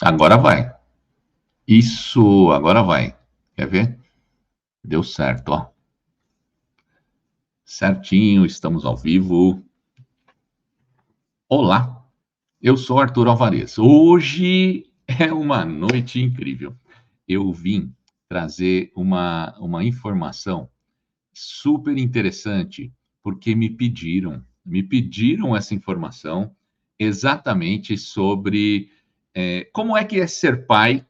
Agora vai. Isso, agora vai. Quer ver? Deu certo, ó. Certinho, estamos ao vivo. Olá, eu sou Arthur Alvarez. Hoje é uma noite incrível. Eu vim trazer uma informação super interessante, porque me pediram essa informação exatamente sobre como é que é ser pai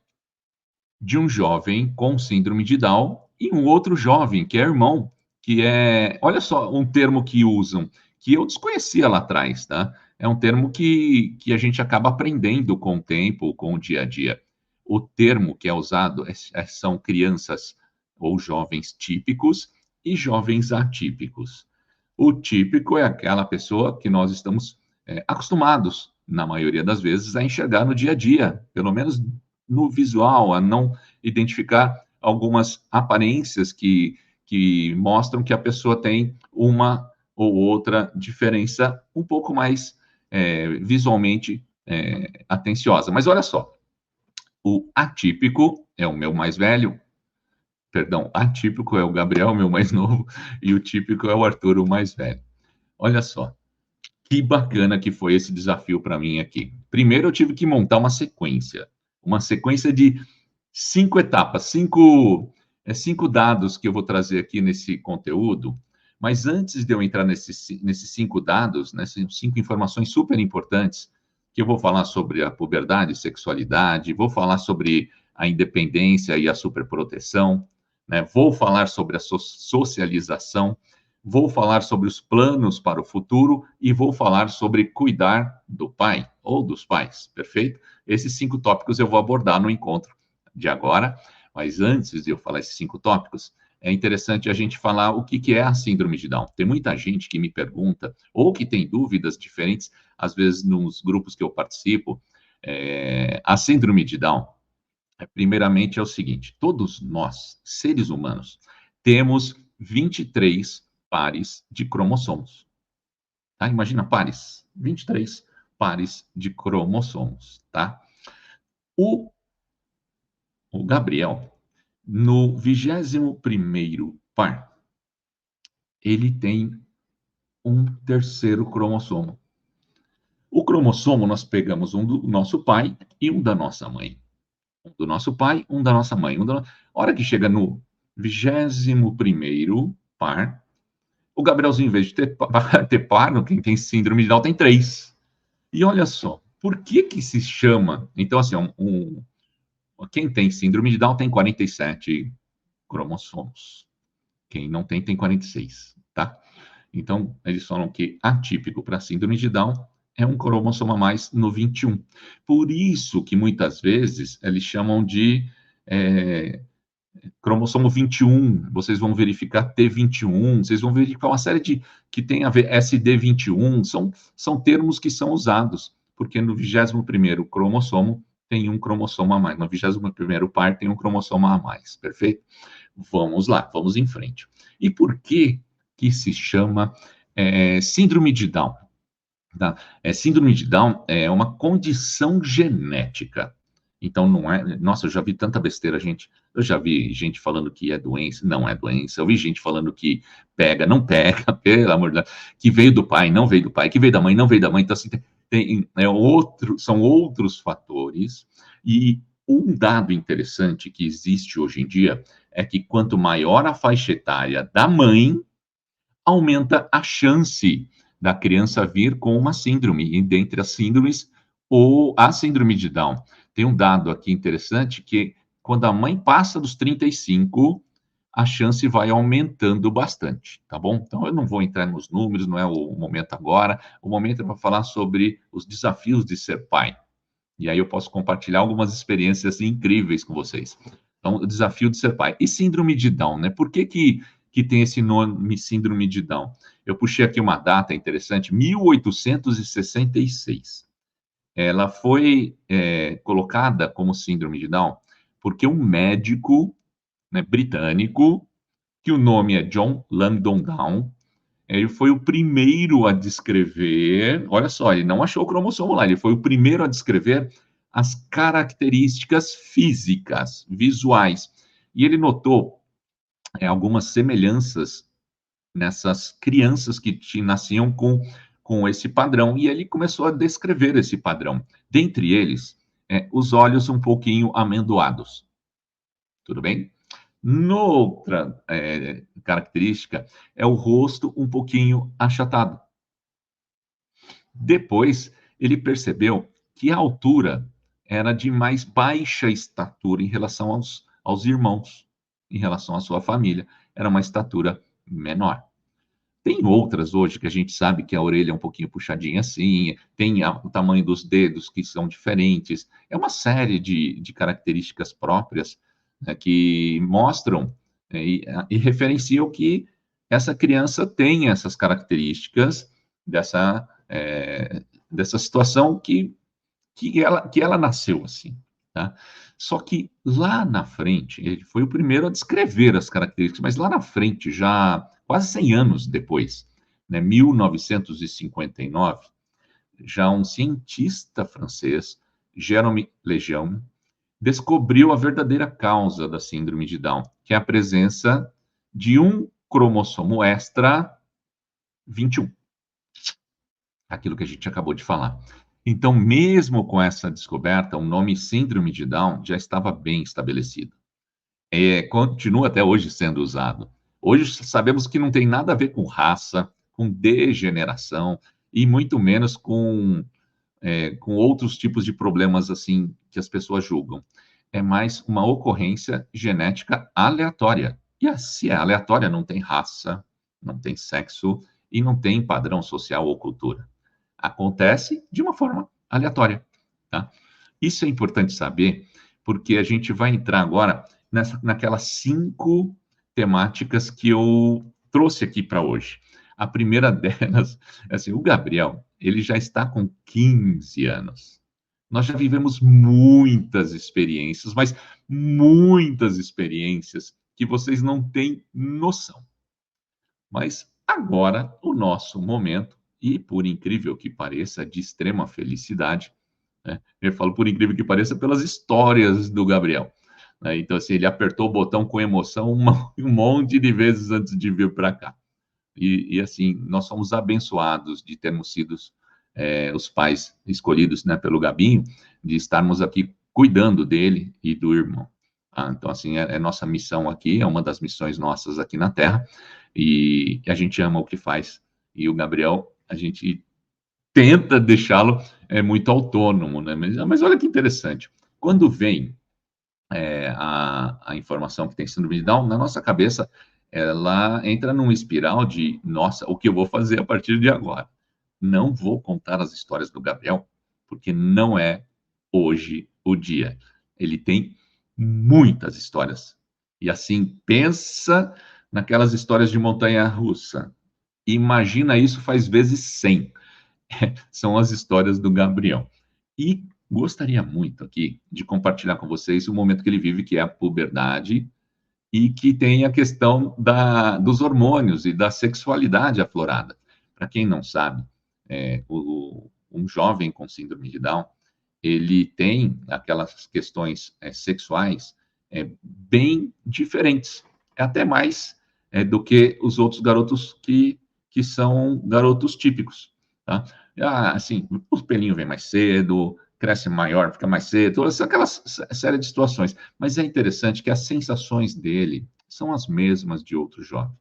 de um jovem com síndrome de Down e um outro jovem que é irmão, que é, olha só, um termo que usam, que eu desconhecia lá atrás, tá? É um termo que a gente acaba aprendendo com o tempo, com o dia a dia. O termo que é usado são crianças ou jovens típicos e jovens atípicos. O típico é aquela pessoa que nós estamos acostumados, na maioria das vezes, a enxergar no dia a dia, pelo menos no visual, a não identificar algumas aparências que mostram que a pessoa tem uma ou outra diferença um pouco mais visualmente atenciosa. Mas olha só, o atípico é o meu mais velho, perdão, atípico é o Gabriel, meu mais novo, e o típico é o Arthur, o mais velho. Olha só, que bacana que foi esse desafio para mim aqui. Primeiro, eu tive que montar uma sequência de 5 etapas, 5 dados que eu vou trazer aqui nesse conteúdo, mas antes de eu entrar nesses 5 dados, nessas 5 informações super importantes, que eu vou falar sobre a puberdade e sexualidade, vou falar sobre a independência e a superproteção, né? Vou falar sobre a socialização, vou falar sobre os planos para o futuro e vou falar sobre cuidar do pai ou dos pais, perfeito? Esses 5 tópicos eu vou abordar no encontro de agora, mas antes de eu falar esses 5 tópicos, é interessante a gente falar o que é a síndrome de Down. Tem muita gente que me pergunta, ou que tem dúvidas diferentes, às vezes nos grupos que eu participo, a síndrome de Down, primeiramente é o seguinte, todos nós, seres humanos, temos 23 pares de cromossomos. Tá? Imagina pares, 23 pares de cromossomos, tá? O, o Gabriel, no 21º par, ele tem um terceiro cromossomo. O cromossomo, nós pegamos um do nosso pai e um da nossa mãe. Um do nosso pai, um da nossa mãe. A hora que chega no 21º par, o Gabrielzinho, em vez de ter par, quem tem síndrome de Down tem 3. E olha só, por que se chama... Então, assim, quem tem síndrome de Down tem 47 cromossomos. Quem não tem, tem 46, tá? Então, eles falam que atípico para síndrome de Down é um cromossomo a mais no 21. Por isso que muitas vezes eles chamam de cromossomo 21, vocês vão verificar T21, vocês vão verificar uma série de que tem a ver SD21, são termos que são usados, porque no 21º cromossomo tem um cromossomo a mais, no 21º par tem um cromossomo a mais, perfeito? Vamos lá, vamos em frente. E por que se chama síndrome de Down? Tá? Síndrome de Down é uma condição genética. Então, não é. Nossa, eu já vi tanta besteira, gente. Eu já vi gente falando que é doença, não é doença. Eu vi gente falando que pega, não pega, pelo amor de Deus. Que veio do pai, não veio do pai. Que veio da mãe, não veio da mãe. Então, assim, são outros fatores. E um dado interessante que existe hoje em dia é que quanto maior a faixa etária da mãe, aumenta a chance da criança vir com uma síndrome, e dentre as síndromes, ou a síndrome de Down. Tem um dado aqui interessante que quando a mãe passa dos 35, a chance vai aumentando bastante, tá bom? Então eu não vou entrar nos números, não é o momento agora. O momento é para falar sobre os desafios de ser pai. E aí eu posso compartilhar algumas experiências incríveis com vocês. Então, o desafio de ser pai. E síndrome de Down, né? Por que tem esse nome síndrome de Down? Eu puxei aqui uma data interessante, 1866. Ela foi colocada como síndrome de Down porque um médico, né, britânico, que o nome é John Langdon Down, ele foi o primeiro a descrever, olha só, ele não achou o cromossomo lá, ele foi o primeiro a descrever as características físicas, visuais. E ele notou algumas semelhanças nessas crianças que nasciam com esse padrão, e ele começou a descrever esse padrão. Dentre eles, os olhos um pouquinho amendoados. Tudo bem? Noutra característica, é o rosto um pouquinho achatado. Depois, ele percebeu que a altura era de mais baixa estatura em relação aos irmãos, em relação à sua família, era uma estatura menor. Tem outras hoje que a gente sabe que a orelha é um pouquinho puxadinha assim, tem o tamanho dos dedos que são diferentes. É uma série de características próprias, né, que mostram, e referenciam que essa criança tem essas características dessa situação que ela nasceu assim, tá? Só que lá na frente, ele foi o primeiro a descrever as características, mas lá na frente, já quase 100 anos depois, né, 1959, já um cientista francês, Jérôme Lejeune, descobriu a verdadeira causa da síndrome de Down, que é a presença de um cromossomo extra 21. Aquilo que a gente acabou de falar. Então, mesmo com essa descoberta, o nome síndrome de Down já estava bem estabelecido. Continua até hoje sendo usado. Hoje sabemos que não tem nada a ver com raça, com degeneração e muito menos com outros tipos de problemas assim que as pessoas julgam. É mais uma ocorrência genética aleatória. E se é aleatória, não tem raça, não tem sexo e não tem padrão social ou cultura. Acontece de uma forma aleatória, tá? Isso é importante saber, porque a gente vai entrar agora naquelas 5 temáticas que eu trouxe aqui para hoje. A primeira delas, assim, o Gabriel, ele já está com 15 anos. Nós já vivemos muitas experiências, mas muitas experiências que vocês não têm noção. Mas agora, o nosso momento, e por incrível que pareça, de extrema felicidade, né? Eu falo por incrível que pareça pelas histórias do Gabriel, né? Então, assim, ele apertou o botão com emoção um monte de vezes antes de vir para cá. E, assim, nós somos abençoados de termos sido os pais escolhidos, né, pelo Gabinho, de estarmos aqui cuidando dele e do irmão. Então, assim, é nossa missão aqui, é uma das missões nossas aqui na Terra, e a gente ama o que faz. E o Gabriel, a gente tenta deixá-lo muito autônomo, né? Mas olha que interessante. Quando vem a informação que tem síndrome de Down, na nossa cabeça, ela entra numa espiral de, nossa, o que eu vou fazer a partir de agora? Não vou contar as histórias do Gabriel, porque não é hoje o dia. Ele tem muitas histórias. E assim, pensa naquelas histórias de montanha-russa. Imagina isso faz vezes 100. São as histórias do Gabriel. E gostaria muito aqui de compartilhar com vocês o momento que ele vive, que é a puberdade, e que tem a questão dos hormônios e da sexualidade aflorada. Para quem não sabe, um jovem com síndrome de Down, ele tem aquelas questões sexuais bem diferentes, até mais do que os outros garotos que são garotos típicos, tá? Assim, o pelinho vem mais cedo, cresce maior, fica mais cedo, aquela série de situações. Mas é interessante que as sensações dele são as mesmas de outro jovem.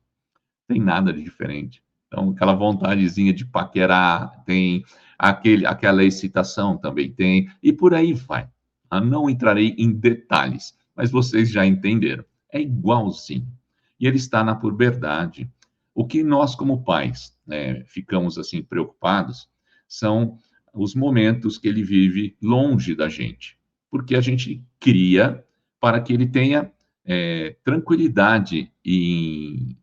Tem nada de diferente. Então, aquela vontadezinha de paquerar, tem aquela excitação também tem, e por aí vai. Não entrarei em detalhes, mas vocês já entenderam. É igualzinho. E ele está na puberdade. O que nós, como pais, ficamos assim preocupados são os momentos que ele vive longe da gente, porque a gente cria para que ele tenha tranquilidade em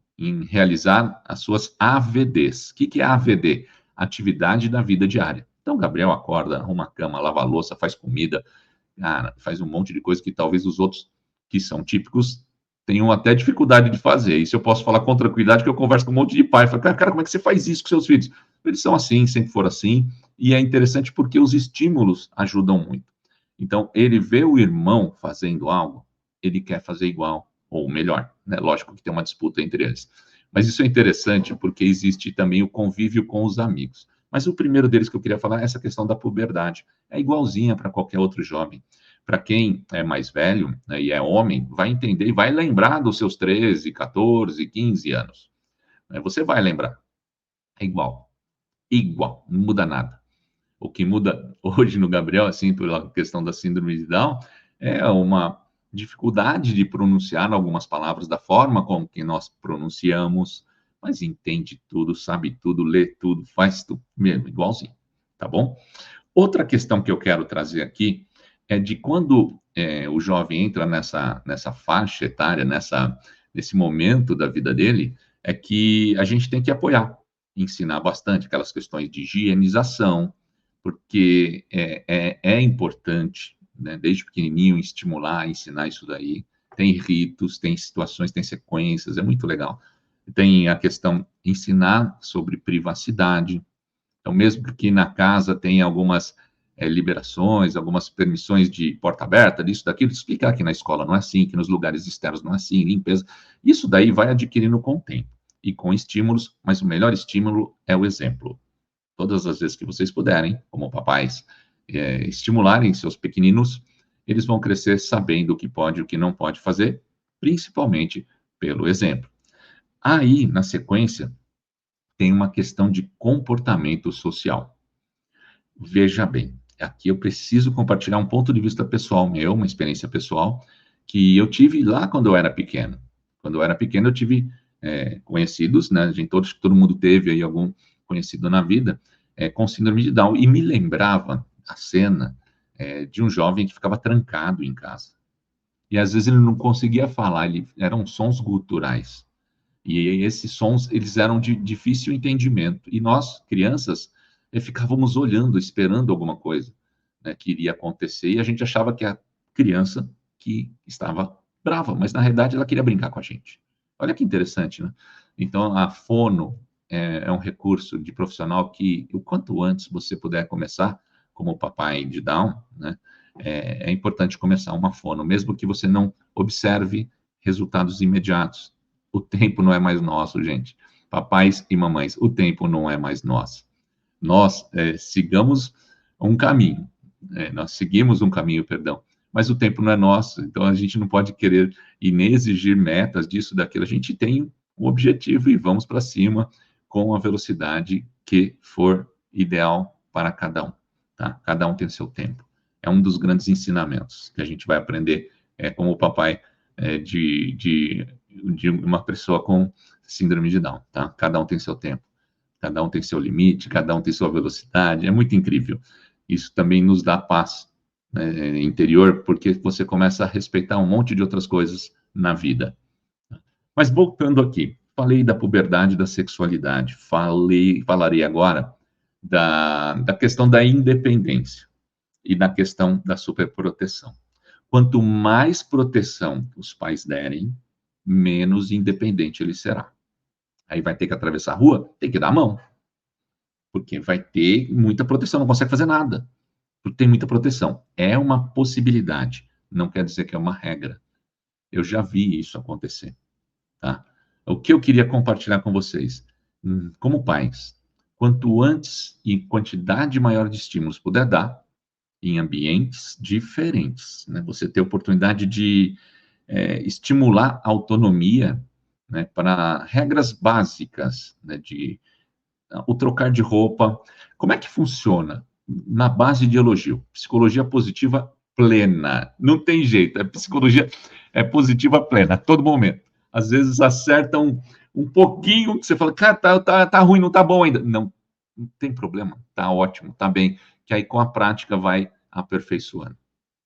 realizar as suas AVDs. O que é AVD? Atividade da vida diária. Então, Gabriel acorda, arruma a cama, lava a louça, faz comida, cara, faz um monte de coisa que talvez os outros que são típicos tenham até dificuldade de fazer. Isso eu posso falar com tranquilidade, que eu converso com um monte de pai. Falo, cara, como é que você faz isso com seus filhos? Eles são assim, sempre foram assim, e é interessante porque os estímulos ajudam muito. Então, ele vê o irmão fazendo algo, ele quer fazer igual, ou melhor, né? Lógico que tem uma disputa entre eles. Mas isso é interessante porque existe também o convívio com os amigos. Mas o primeiro deles que eu queria falar é essa questão da puberdade. É igualzinha para qualquer outro jovem. Para quem é mais velho, né, e é homem, vai entender e vai lembrar dos seus 13, 14, 15 anos. Né? Você vai lembrar. É igual. Igual. Não muda nada. O que muda hoje no Gabriel, assim, pela questão da síndrome de Down, é uma dificuldade de pronunciar algumas palavras da forma como que nós pronunciamos, mas entende tudo, sabe tudo, lê tudo, faz tudo mesmo, igualzinho, tá bom? Outra questão que eu quero trazer aqui é de quando o jovem entra nessa faixa etária, nesse momento da vida dele, é que a gente tem que apoiar, ensinar bastante aquelas questões de higienização, porque é importante, né, desde pequenininho, estimular, ensinar isso daí. Tem ritos, tem situações, tem sequências, é muito legal. Tem a questão ensinar sobre privacidade. Então, mesmo que na casa tenha algumas liberações, algumas permissões de porta aberta, disso, daquilo, explicar que na escola não é assim, que nos lugares externos não é assim, limpeza. Isso daí vai adquirindo com o tempo e com estímulos, mas o melhor estímulo é o exemplo. Todas as vezes que vocês puderem, como papais, estimularem seus pequeninos, eles vão crescer sabendo o que pode e o que não pode fazer, principalmente pelo exemplo. Aí, na sequência, tem uma questão de comportamento social. Veja bem, aqui eu preciso compartilhar um ponto de vista pessoal meu, uma experiência pessoal, que eu tive lá quando eu era pequeno. Quando eu era pequeno, eu tive conhecidos, né? Gente, todo mundo teve aí algum conhecido na vida com síndrome de Down, e me lembrava a cena de um jovem que ficava trancado em casa. E às vezes ele não conseguia falar, eram sons guturais. E esses sons, eles eram de difícil entendimento. E nós, crianças, ficávamos olhando, esperando alguma coisa, né, que iria acontecer, e a gente achava que a criança que estava brava, mas na realidade ela queria brincar com a gente. Olha que interessante, né? Então, a fono é um recurso de profissional que, o quanto antes você puder começar, como o papai de Down, né, é importante começar uma fono, mesmo que você não observe resultados imediatos. O tempo não é mais nosso, gente. Papais e mamães, o tempo não é mais nosso. Nós sigamos um caminho, nós seguimos um caminho, perdão, mas o tempo não é nosso, então a gente não pode querer e nem exigir metas disso, daquilo. A gente tem um objetivo e vamos para cima com a velocidade que for ideal para cada um, tá? Cada um tem seu tempo. É um dos grandes ensinamentos que a gente vai aprender como o papai de uma pessoa com síndrome de Down, tá? Cada um tem seu tempo, cada um tem seu limite, cada um tem sua velocidade, é muito incrível. Isso também nos dá paz, né, interior, porque você começa a respeitar um monte de outras coisas na vida. Mas voltando aqui, falei da puberdade, da sexualidade, falarei agora da questão da independência e da questão da superproteção. Quanto mais proteção os pais derem, menos independente ele será. Aí vai ter que atravessar a rua, tem que dar a mão, porque vai ter muita proteção, não consegue fazer nada, porque tem muita proteção. É uma possibilidade, não quer dizer que é uma regra. Eu já vi isso acontecer, tá? O que eu queria compartilhar com vocês, como pais, quanto antes e quantidade maior de estímulos puder dar, em ambientes diferentes, né? Você ter oportunidade de estimular a autonomia, né, para regras básicas, né, de o trocar de roupa. Como é que funciona? Na base de elogio. Psicologia positiva plena. Não tem jeito. É psicologia positiva plena, a todo momento. Às vezes acerta um pouquinho que você fala, cara, tá ruim, não tá bom ainda. Não, não tem problema. Tá ótimo, tá bem. Que aí com a prática vai aperfeiçoando.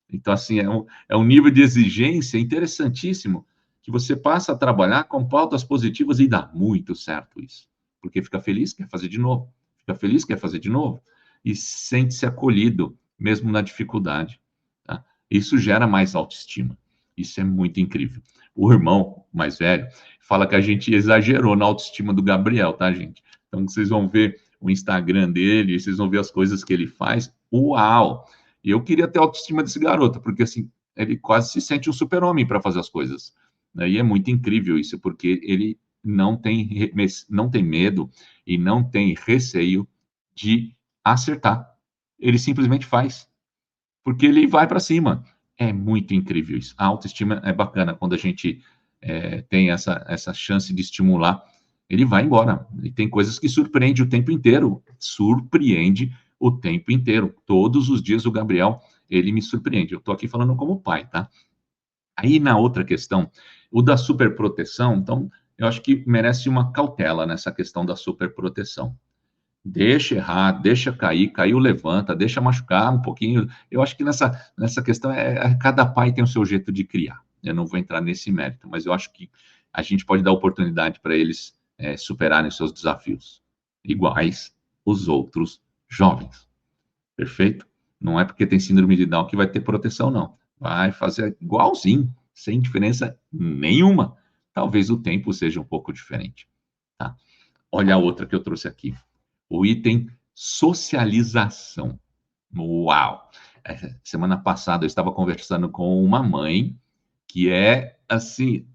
Então, assim, é um nível de exigência interessantíssimo que você passa a trabalhar com pautas positivas e dá muito certo isso. Porque fica feliz, quer fazer de novo. Fica feliz, quer fazer de novo. E sente-se acolhido, mesmo na dificuldade. Tá? Isso gera mais autoestima. Isso é muito incrível. O irmão mais velho fala que a gente exagerou na autoestima do Gabriel, tá, gente? Então, vocês vão ver o Instagram dele, vocês vão ver as coisas que ele faz. Uau! E eu queria ter a autoestima desse garoto, porque assim, ele quase se sente um super-homem para fazer as coisas, né? E é muito incrível isso, porque ele não tem medo e não tem receio de acertar. Ele simplesmente faz, porque ele vai para cima. É muito incrível isso. A autoestima é bacana quando a gente tem essa chance de estimular. Ele vai embora. E tem coisas que surpreende o tempo inteiro. Surpreende o tempo inteiro. Todos os dias o Gabriel, ele me surpreende. Eu estou aqui falando como pai, tá? Aí na outra questão, o da superproteção, então, eu acho que merece uma cautela nessa questão da superproteção. Deixa errar, deixa cair, caiu, levanta, deixa machucar um pouquinho. Eu acho que nessa questão, cada pai tem o seu jeito de criar. Eu não vou entrar nesse mérito, mas eu acho que a gente pode dar oportunidade para eles superarem seus desafios, iguais os outros jovens. Perfeito? Não é porque tem síndrome de Down que vai ter proteção, não. Vai fazer igualzinho, sem diferença nenhuma. Talvez o tempo seja um pouco diferente. Tá? Olha a outra que eu trouxe aqui. O item socialização. Uau! Semana passada eu estava conversando com uma mãe que é assim,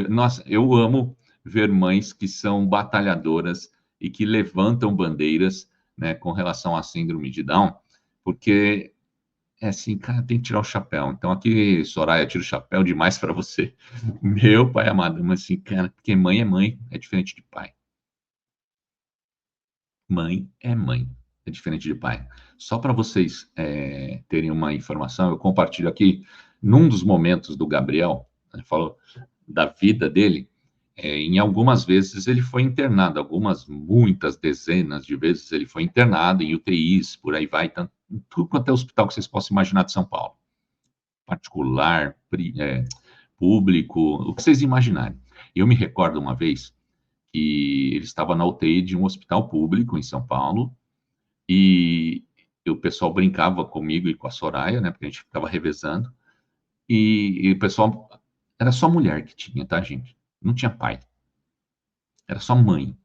nossa, eu amo ver mães que são batalhadoras e que levantam bandeiras, né, com relação à síndrome de Down, porque é assim, cara, tem que tirar o chapéu. Então aqui, Soraya, tiro o chapéu demais para você. Meu pai amado, mas assim, cara, porque mãe, é diferente de pai. Mãe, é diferente de pai. Só para vocês terem uma informação, eu compartilho aqui, num dos momentos do Gabriel, ele falou da vida dele, em algumas vezes ele foi internado, muitas dezenas de vezes ele foi internado em UTIs, por aí vai, tanto, em tudo quanto é hospital que vocês possam imaginar de São Paulo, particular, público, o que vocês imaginarem. Eu me recordo uma vez que ele estava na UTI de um hospital público em São Paulo, e o pessoal brincava comigo e com a Soraya, né? Porque a gente ficava revezando. E o pessoal. Era só mulher que tinha, tá, gente? Não tinha pai. Era só mãe.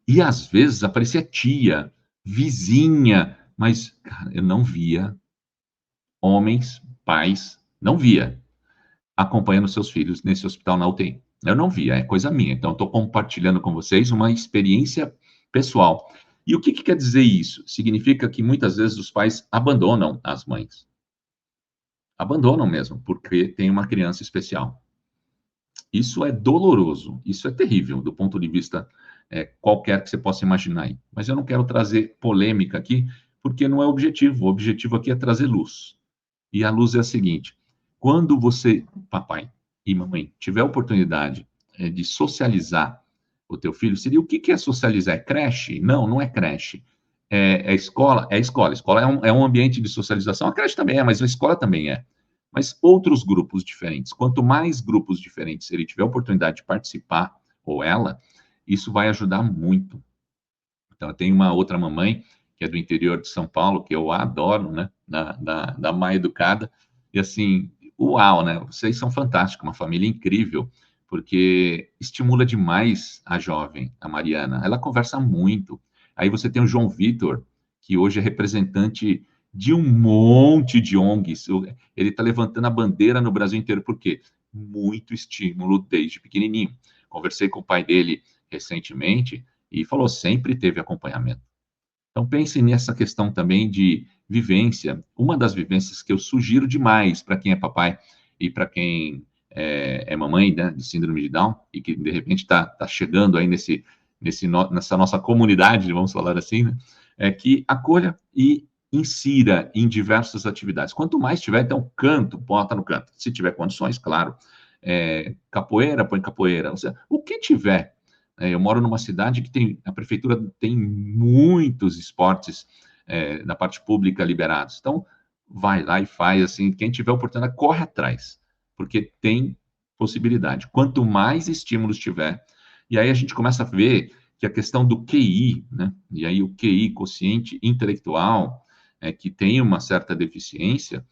E às vezes aparecia tia, vizinha, mas, cara, eu não via homens, pais, não via acompanhando seus filhos nesse hospital na UTI. Eu não via, é coisa minha. Então, estou compartilhando com vocês uma experiência pessoal. E o que, que quer dizer isso? Significa que muitas vezes os pais abandonam as mães. Abandonam mesmo, porque tem uma criança especial. Isso é doloroso, isso é terrível, do ponto de vista qualquer que você possa imaginar aí. Mas eu não quero trazer polêmica aqui, porque não é o objetivo. O objetivo aqui é trazer luz. E a luz é a seguinte: quando você, papai e mamãe, tiver a oportunidade de socializar o teu filho, seria o que que é socializar? É creche? Não, não é creche. É escola? É escola. Escola é um ambiente de socialização. A creche também é, mas a escola também é. Mas outros grupos diferentes. Quanto mais grupos diferentes ele tiver a oportunidade de participar, ou ela, isso vai ajudar muito. Então, eu tenho uma outra mamãe, que é do interior de São Paulo, que eu adoro, né? Da Mãe Educada. E assim, uau, né? Vocês são fantásticos, uma família incrível, porque estimula demais a jovem, a Mariana. Ela conversa muito. Aí você tem o João Vitor, que hoje é representante de um monte de ONGs. Ele está levantando a bandeira no Brasil inteiro, por quê? Muito estímulo desde pequenininho. Conversei com o pai dele recentemente, e falou, sempre teve acompanhamento. Então, pense nessa questão também de vivência. Uma das vivências que eu sugiro demais para quem é papai e para quem é mamãe, né, de síndrome de Down, e que de repente está chegando aí nessa nossa comunidade, vamos falar assim, né, é que acolha e insira em diversas atividades. Quanto mais tiver, então, canto, bota no canto. Se tiver condições, claro. Capoeira, põe capoeira. Ou seja, o que tiver. Eu moro numa cidade que a prefeitura tem muitos esportes na parte pública liberados. Então, vai lá e faz, assim, quem tiver oportunidade, corre atrás, porque tem possibilidade. Quanto mais estímulos tiver, e aí a gente começa a ver que a questão do QI, né? E aí o QI, quociente intelectual, que tem uma certa deficiência,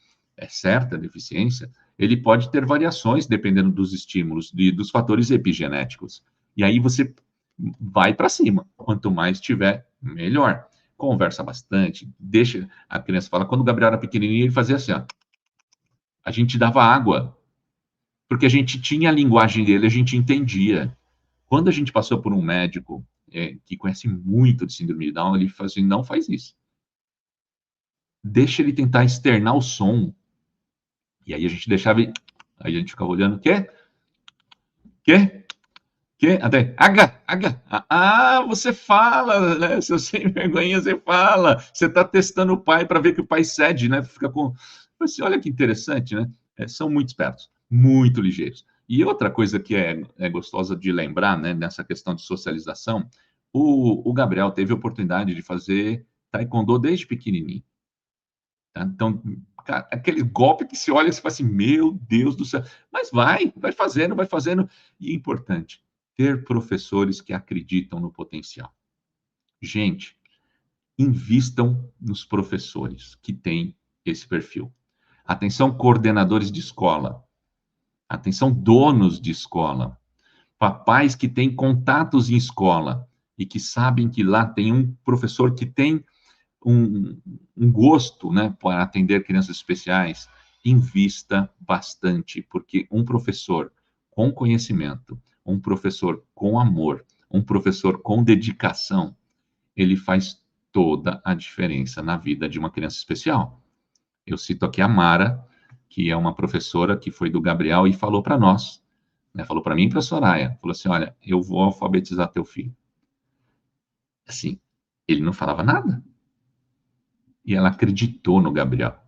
ele pode ter variações dependendo dos estímulos, dos fatores epigenéticos. E aí você vai para cima. Quanto mais tiver, melhor. conversa bastante, deixa a criança falar. Quando o Gabriel era pequenininho, ele fazia assim, ó, a gente dava água, porque a gente tinha a linguagem dele, a gente entendia. Quando a gente passou por um médico que conhece muito de síndrome de Down, ele falou assim, não faz isso. Deixa ele tentar externar o som. E aí a gente deixava, aí a gente ficava olhando, quê? Quê? Quê? Até, aga, aga. Você fala, né? Seu sem vergonha, você fala. Você está testando o pai para ver que o pai cede, né? Fica com. Assim, olha que interessante, né? São muito espertos, muito ligeiros. E outra coisa que é gostosa de lembrar, né, nessa questão de socialização, o Gabriel teve a oportunidade de fazer taekwondo desde pequenininho. Tá? Então, cara, aquele golpe que se olha e se fala assim, meu Deus do céu. Mas vai fazendo, vai fazendo. E é importante, ter professores que acreditam no potencial. Gente, invistam nos professores que têm esse perfil. Atenção, coordenadores de escola. Atenção, donos de escola. Papais que têm contatos em escola e que sabem que lá tem um professor que tem um, um gosto, né, para atender crianças especiais, invista bastante, porque um professor com conhecimento, um professor com amor, um professor com dedicação, ele faz toda a diferença na vida de uma criança especial. Eu cito aqui a Mara, que é uma professora que foi do Gabriel e falou para nós, né, falou para mim e para a Soraya, falou assim, olha, eu vou alfabetizar teu filho. Assim, ele não falava nada. E ela acreditou no Gabriel.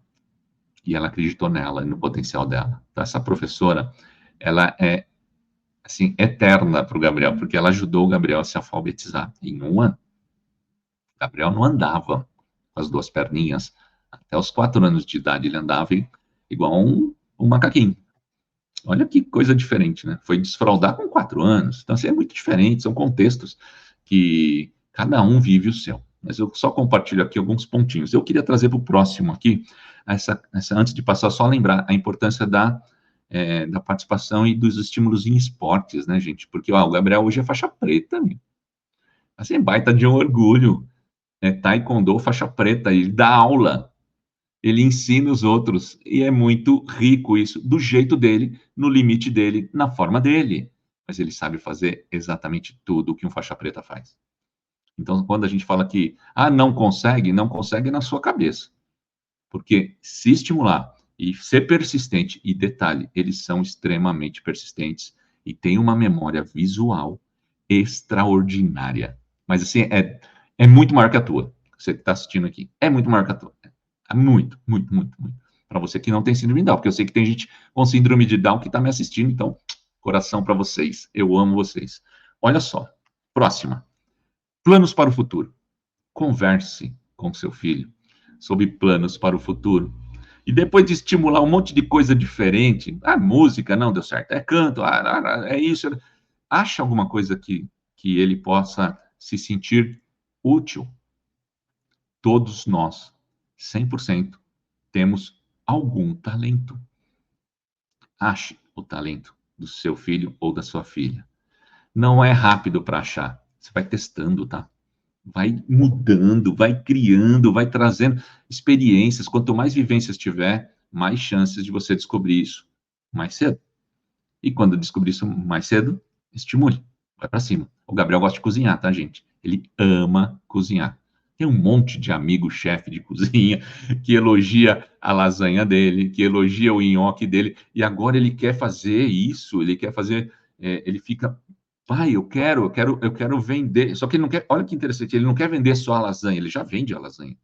E ela acreditou nela, no potencial dela. Então, essa professora, ela é, assim, eterna para o Gabriel, porque ela ajudou o Gabriel a se alfabetizar. Em um ano, o Gabriel não andava com as duas perninhas. Até os 4 anos de idade, ele andava igual um macaquinho. Olha que coisa diferente, né? Foi desfraldar com 4 anos. Então, assim, é muito diferente, são contextos que cada um vive o seu. Mas eu só compartilho aqui alguns pontinhos. Eu queria trazer para o próximo aqui, antes de passar, só lembrar a importância da participação e dos estímulos em esportes, né, gente? Porque ó, o Gabriel hoje é faixa preta, meu. Assim, baita de um orgulho. Né? Taekwondo, faixa preta, ele dá aula, ele ensina os outros, e é muito rico isso, do jeito dele, no limite dele, na forma dele. Mas ele sabe fazer exatamente tudo o que um faixa preta faz. Então, quando a gente fala que, não consegue na sua cabeça. Porque se estimular e ser persistente, e detalhe, eles são extremamente persistentes e têm uma memória visual extraordinária. Mas assim, é muito maior que a tua, você que está assistindo aqui. É muito maior que a tua. É muito, muito, muito, muito. Para você que não tem síndrome de Down, porque eu sei que tem gente com síndrome de Down que está me assistindo, então, coração para vocês. Eu amo vocês. Olha só, próxima. Planos para o futuro. Converse com seu filho sobre planos para o futuro. E depois de estimular um monte de coisa diferente, música não deu certo, é canto, é isso. Acha alguma coisa que ele possa se sentir útil. Todos nós, 100%, temos algum talento. Ache o talento do seu filho ou da sua filha. Não é rápido para achar. Você vai testando, tá? Vai mudando, vai criando, vai trazendo experiências. Quanto mais vivências tiver, mais chances de você descobrir isso mais cedo. E quando descobrir isso mais cedo, estimule, vai para cima. O Gabriel gosta de cozinhar, tá, gente? Ele ama cozinhar. Tem um monte de amigo chefe de cozinha que elogia a lasanha dele, que elogia o nhoque dele, e agora ele quer fazer isso, ele quer fazer, ele fica, pai, eu quero vender. Só que ele não quer, olha que interessante, ele não quer vender só a lasanha, ele já vende a lasanha,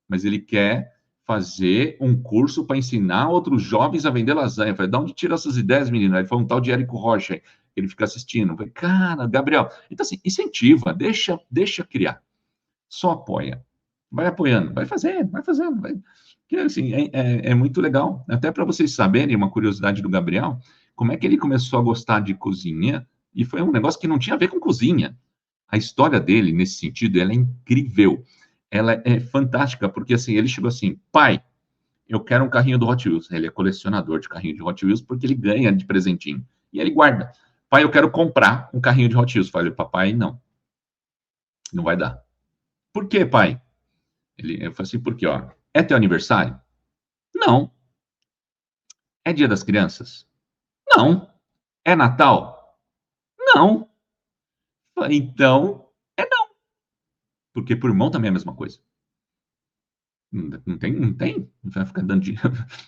mas ele quer fazer um curso para ensinar outros jovens a vender lasanha. Eu falei, de onde tira essas ideias, menino? Ele foi um tal de Érico Rocha, ele fica assistindo. Eu falei, cara, Gabriel, então assim, incentiva, deixa criar, só apoia, vai apoiando, vai fazendo, vai fazendo, vai. Que, assim, é muito legal, até para vocês saberem, uma curiosidade do Gabriel, como é que ele começou a gostar de cozinha, e foi um negócio que não tinha a ver com cozinha. A história dele, nesse sentido, ela é incrível. Ela é fantástica, porque assim, ele chegou assim, pai, eu quero um carrinho do Hot Wheels. Ele é colecionador de carrinho de Hot Wheels porque ele ganha de presentinho. E ele guarda. Pai, eu quero comprar um carrinho de Hot Wheels. Falei, papai, não. Não vai dar. Por quê, pai? Eu falei assim, por quê, ó? É teu aniversário? Não. É dia das crianças? Não. É Natal? Não. Então, é não. Porque pro irmão também é a mesma coisa. Não tem, não tem. Não vai ficar dando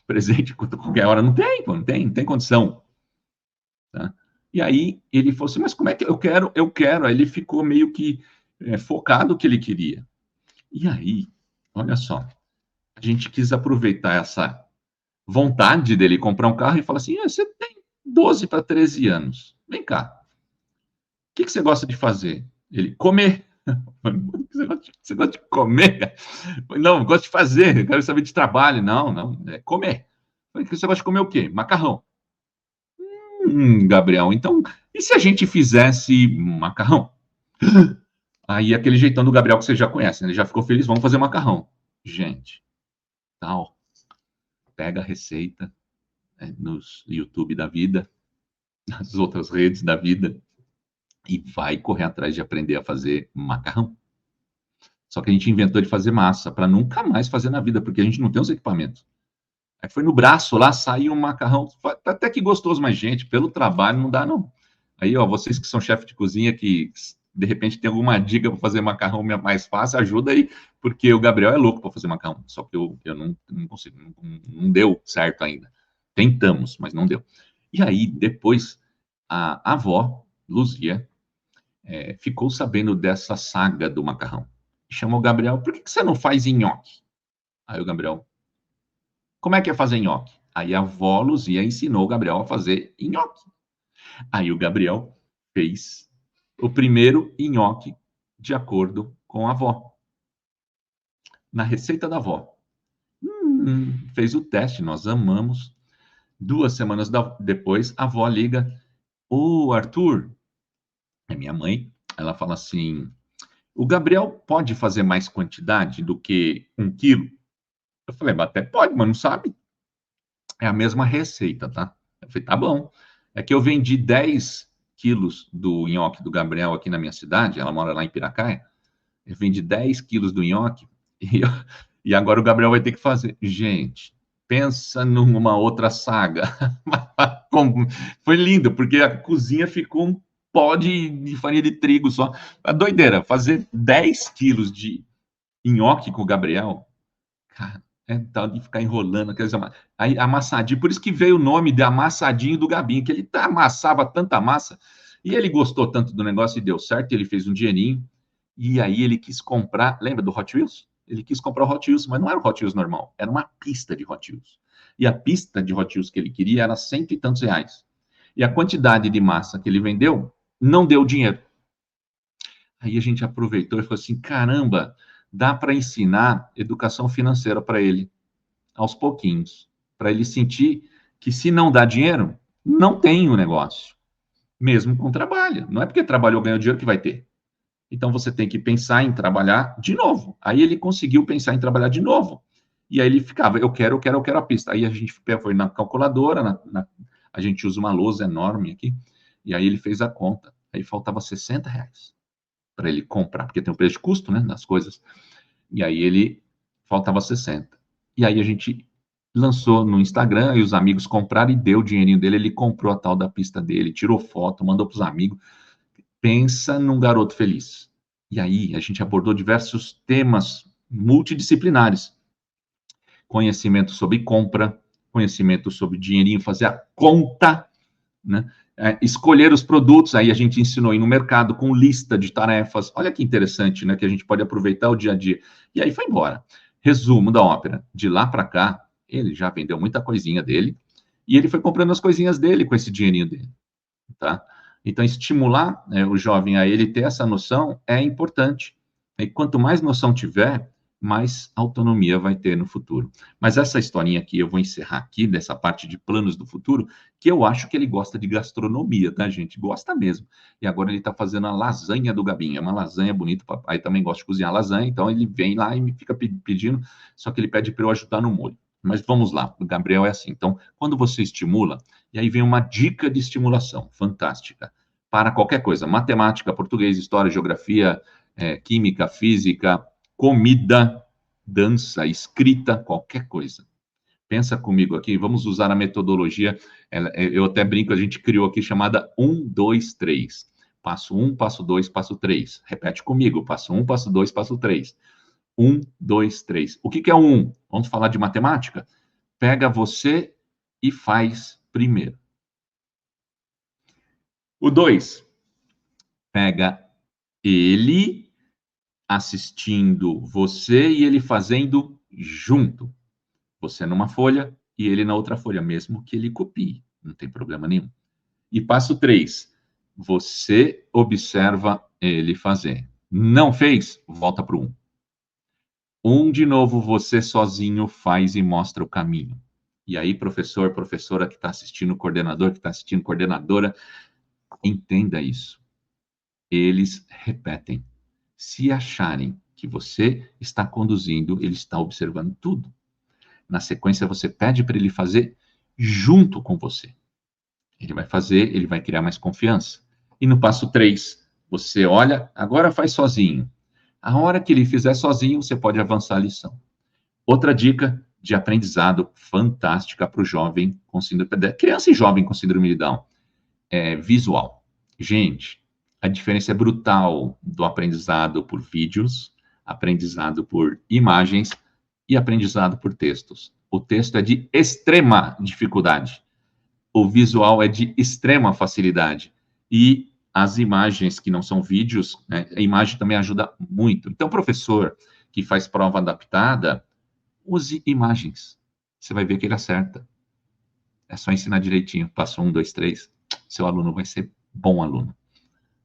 presente qualquer hora. Não tem, pô, não tem condição. Tá? E aí ele falou assim, mas como é que eu quero. Aí ele ficou meio que focado no que ele queria. E aí, olha só, a gente quis aproveitar essa vontade dele comprar um carro e falar assim, você tem 12 para 13 anos, vem cá, o que você gosta de fazer? Ele, comer. Você gosta de comer? Não, eu gosto de fazer, eu quero saber de trabalho. Não, não, é comer. Você gosta de comer o quê? Macarrão. Gabriel, então, e se a gente fizesse macarrão? Aí aquele jeitão do Gabriel que você já conhece, né? Ele já ficou feliz, vamos fazer macarrão. Gente, tal, pega a receita, né, nos YouTube da vida, nas outras redes da vida, e vai correr atrás de aprender a fazer macarrão. Só que a gente inventou de fazer massa, para nunca mais fazer na vida, porque a gente não tem os equipamentos. Aí foi no braço lá, saiu um macarrão, até que gostoso, mas, gente, pelo trabalho não dá, não. Aí, ó, vocês que são chefe de cozinha, que de repente tem alguma dica para fazer macarrão mais fácil, ajuda aí, porque o Gabriel é louco para fazer macarrão, só que eu não consigo, não deu certo ainda. Tentamos, mas não deu. E aí, depois, a avó, Luzia, ficou sabendo dessa saga do macarrão. Chamou o Gabriel, por que você não faz nhoque? Aí o Gabriel, como é que é fazer nhoque? Aí a avó Luzia ensinou o Gabriel a fazer nhoque. Aí o Gabriel fez o primeiro nhoque de acordo com a avó, na receita da avó. Fez o teste, nós amamos. 2 semanas depois, a avó liga: Ô, Arthur, é minha mãe. Ela fala assim: o Gabriel pode fazer mais quantidade do que 1 quilo? Eu falei, até pode, mas não sabe. É a mesma receita, tá? Eu falei, tá bom. É que eu vendi 10 quilos do nhoque do Gabriel aqui na minha cidade, ela mora lá em Piracaia. Eu vendi 10 quilos do nhoque e agora o Gabriel vai ter que fazer. Gente, pensa numa outra saga. Foi lindo, porque a cozinha ficou um pó de farinha de trigo só. A doideira, fazer 10 quilos de nhoque com o Gabriel, cara, é tal de ficar enrolando aqueles aí amassadinho. Por isso que veio o nome de amassadinho do Gabinho, que ele amassava tanta massa e ele gostou tanto do negócio e deu certo. Ele fez um dinheirinho e aí ele quis comprar. Lembra do Hot Wheels? Ele quis comprar o Hot Wheels, mas não era o Hot Wheels normal, era uma pista de Hot Wheels. E a pista de Hot Wheels que ele queria era cento e tantos reais. E a quantidade de massa que ele vendeu não deu dinheiro. Aí a gente aproveitou e falou assim: caramba, dá para ensinar educação financeira para ele, aos pouquinhos, para ele sentir que se não dá dinheiro, não tem o negócio, mesmo com trabalho. Não é porque trabalhou ganhou dinheiro que vai ter. Então você tem que pensar em trabalhar de novo. Aí ele conseguiu pensar em trabalhar de novo. E aí ele ficava, eu quero a pista. Aí a gente foi na calculadora, a gente usa uma lousa enorme aqui, e aí ele fez a conta. Aí faltava 60 reais para ele comprar, porque tem o preço de custo, né, das coisas. E aí ele faltava 60. E aí a gente lançou no Instagram e os amigos compraram e deu o dinheirinho dele. Ele comprou a tal da pista dele, tirou foto, mandou para os amigos. Pensa num garoto feliz. E aí a gente abordou diversos temas multidisciplinares: conhecimento sobre compra, conhecimento sobre dinheirinho, fazer a conta, né? Escolher os produtos, aí a gente ensinou aí no mercado com lista de tarefas. Olha que interessante, né? Que a gente pode aproveitar o dia a dia. E aí foi embora. Resumo da ópera: de lá para cá, ele já vendeu muita coisinha dele e ele foi comprando as coisinhas dele com esse dinheirinho dele, tá? Então, estimular, né, o jovem a ele ter essa noção é importante. E quanto mais noção tiver, mais autonomia vai ter no futuro. Mas essa historinha aqui, eu vou encerrar aqui, dessa parte de planos do futuro, que eu acho que ele gosta de gastronomia, tá, gente? Gosta mesmo. E agora ele está fazendo a lasanha do Gabinho. É uma lasanha bonita, o papai também gosta de cozinhar lasanha, então ele vem lá e me fica pedindo, só que ele pede para eu ajudar no molho. Mas vamos lá, o Gabriel é assim. Então, quando você estimula, e aí vem uma dica de estimulação fantástica para qualquer coisa: matemática, português, história, geografia, química, física, comida. dança, escrita, qualquer coisa. Pensa comigo aqui, vamos usar a metodologia, eu até brinco, a gente criou aqui chamada 1, 2, 3. Passo 1, passo 2, passo 3. Repete comigo, passo 1, passo 2, passo 3. 1, 2, 3. O que é o 1? Vamos falar de matemática? Pega você e faz primeiro. O 2, pega ele assistindo você e ele fazendo junto. Você numa folha e ele na outra folha, mesmo que ele copie, não tem problema nenhum. E passo 3, você observa ele fazer. Não fez? Volta para o 1. 1 de novo, você sozinho faz e mostra o caminho. E aí, professor, professora que está assistindo, coordenador que está assistindo, coordenadora, entenda isso. Eles repetem. Se acharem que você está conduzindo, ele está observando tudo. Na sequência, você pede para ele fazer junto com você. Ele vai fazer, ele vai criar mais confiança. E no passo 3, você olha, agora faz sozinho. A hora que ele fizer sozinho, você pode avançar a lição. Outra dica de aprendizado fantástica para o jovem com síndrome de Down, criança e jovem com síndrome de Down, é visual. Gente, a diferença é brutal do aprendizado por vídeos, aprendizado por imagens e aprendizado por textos. O texto é de extrema dificuldade. O visual é de extrema facilidade. E as imagens que não são vídeos, né, a imagem também ajuda muito. Então, professor que faz prova adaptada, use imagens. Você vai ver que ele acerta. É só ensinar direitinho. Passo 1, 2, 3. Seu aluno vai ser bom aluno.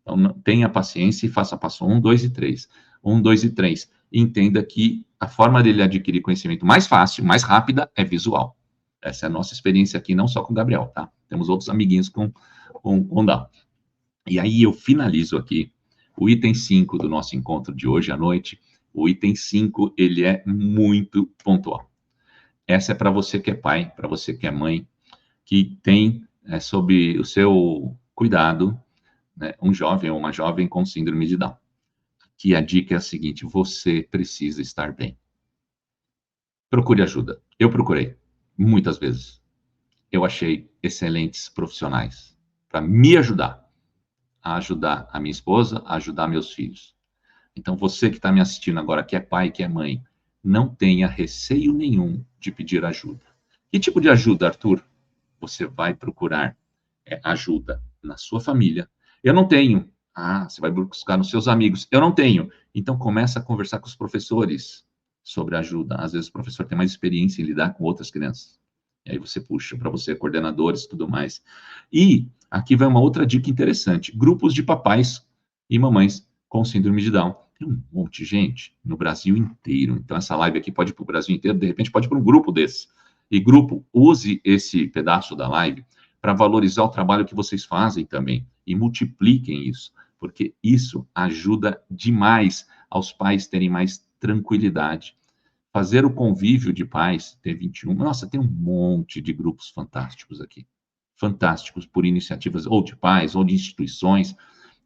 Então, tenha paciência e faça passo 1, 2 e 3. 1, 2 e 3. E entenda que a forma dele adquirir conhecimento mais fácil, mais rápida, é visual. Essa é a nossa experiência aqui, não só com o Gabriel, tá? Temos outros amiguinhos com Down. E aí eu finalizo aqui o item 5 do nosso encontro de hoje à noite. O item 5, ele é muito pontual. Essa é para você que é pai, para você que é mãe, que tem sob o seu cuidado, né, um jovem ou uma jovem com síndrome de Down. Que a dica é a seguinte: você precisa estar bem. Procure ajuda. Eu procurei, muitas vezes. Eu achei excelentes profissionais para me ajudar, a ajudar a minha esposa, a ajudar meus filhos. Então, você que está me assistindo agora, que é pai, que é mãe, não tenha receio nenhum de pedir ajuda. Que tipo de ajuda, Arthur? Você vai procurar ajuda na sua família. Eu não tenho. Ah, você vai buscar nos seus amigos. Eu não tenho. Então, começa a conversar com os professores sobre ajuda. Às vezes, o professor tem mais experiência em lidar com outras crianças. E aí você puxa para você, coordenadores e tudo mais. E aqui vai uma outra dica interessante. Grupos de papais e mamães com síndrome de Down. Tem um monte de gente no Brasil inteiro. Então, essa live aqui pode ir para o Brasil inteiro, de repente pode ir para um grupo desse. E grupo, use esse pedaço da live para valorizar o trabalho que vocês fazem também. E multipliquem isso, porque isso ajuda demais aos pais terem mais tranquilidade. Fazer o convívio de pais, ter 21, nossa, tem um monte de grupos fantásticos aqui. Fantásticos, por iniciativas ou de pais, ou de instituições.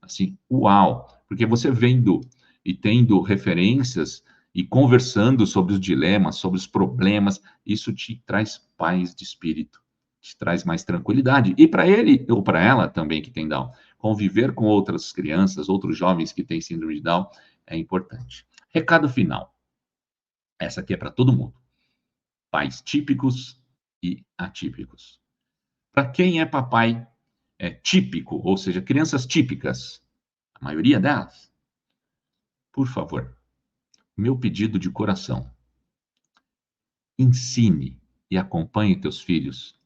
Assim, uau! Porque você vendo e tendo referências e conversando sobre os dilemas, sobre os problemas, isso te traz paz de espírito, te traz mais tranquilidade. E para ele, ou para ela também que tem Down, conviver com outras crianças, outros jovens que têm síndrome de Down, é importante. Recado final. Essa aqui é para todo mundo. Pais típicos e atípicos. Para quem é papai típico, ou seja, crianças típicas, a maioria delas, por favor, meu pedido de coração, ensine e acompanhe teus filhos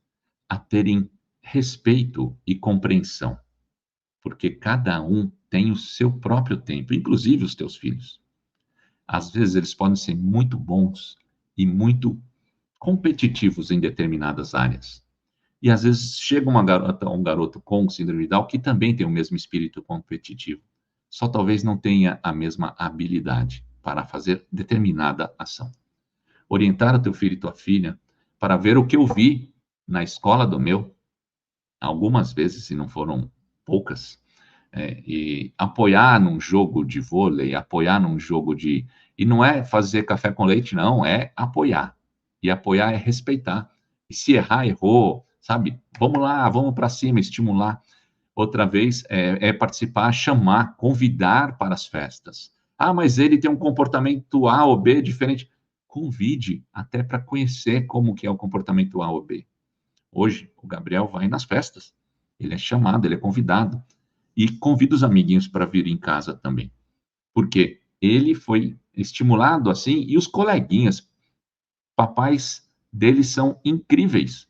a terem respeito e compreensão, porque cada um tem o seu próprio tempo, inclusive os teus filhos. Às vezes eles podem ser muito bons e muito competitivos em determinadas áreas. E às vezes chega uma garota ou um garoto com síndrome de Down que também tem o mesmo espírito competitivo, só talvez não tenha a mesma habilidade para fazer determinada ação. Orientar o teu filho e tua filha para ver o que eu vi na escola do meu, algumas vezes, se não foram poucas, e apoiar num jogo de vôlei, apoiar num jogo de E não é fazer café com leite, não, é apoiar. E apoiar é respeitar. E se errar, errou, sabe? Vamos lá, vamos para cima, estimular. Outra vez é participar, chamar, convidar para as festas. Ah, mas ele tem um comportamento A ou B diferente. Convide até para conhecer como que é o comportamento A ou B. Hoje, o Gabriel vai nas festas. Ele é chamado, ele é convidado. E convida os amiguinhos para vir em casa também. Porque ele foi estimulado assim, e os coleguinhas, papais deles são incríveis,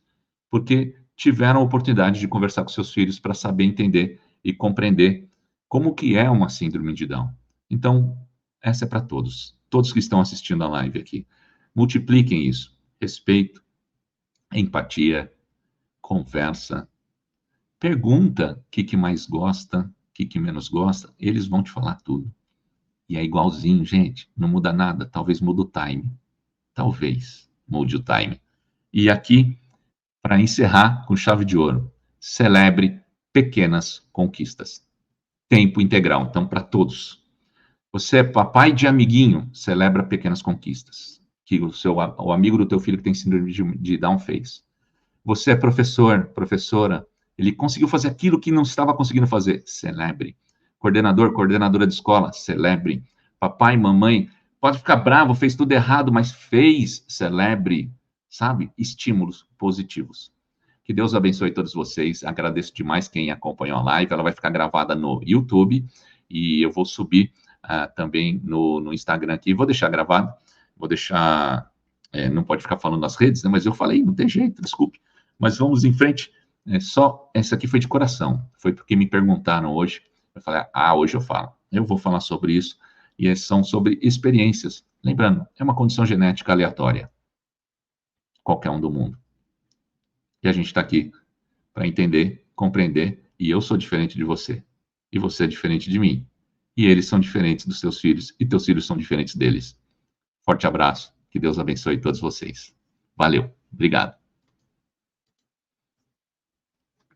porque tiveram a oportunidade de conversar com seus filhos para saber entender e compreender como que é uma síndrome de Down. Então, essa é para todos, todos que estão assistindo a live aqui. Multipliquem isso, respeito, empatia, conversa, pergunta o que mais gosta, o que menos gosta, eles vão te falar tudo. E é igualzinho, gente, não muda nada, talvez mude o time. Talvez mude o time. E aqui, para encerrar com chave de ouro, celebre pequenas conquistas. Tempo integral, então, para todos. Você é papai de amiguinho, celebra pequenas conquistas que o amigo do teu filho que tem síndrome de Down fez. Você é professor, professora, ele conseguiu fazer aquilo que não estava conseguindo fazer, celebre. Coordenador, coordenadora de escola, celebre. Papai, mamãe, pode ficar bravo, fez tudo errado, mas fez, celebre. Sabe? Estímulos positivos. Que Deus abençoe todos vocês. Agradeço demais quem acompanhou a live. Ela vai ficar gravada no YouTube e eu vou subir também no Instagram aqui. Vou deixar gravado. Vou deixar. Não pode ficar falando nas redes, né? Mas eu falei, não tem jeito, desculpe. Mas vamos em frente. Só essa aqui foi de coração. Foi porque me perguntaram hoje. Eu falei, hoje eu falo. Eu vou falar sobre isso. E são sobre experiências. Lembrando, é uma condição genética aleatória. Qualquer um do mundo. E a gente está aqui para entender, compreender. E eu sou diferente de você. E você é diferente de mim. E eles são diferentes dos teus filhos. E teus filhos são diferentes deles. Forte abraço. Que Deus abençoe todos vocês. Valeu. Obrigado.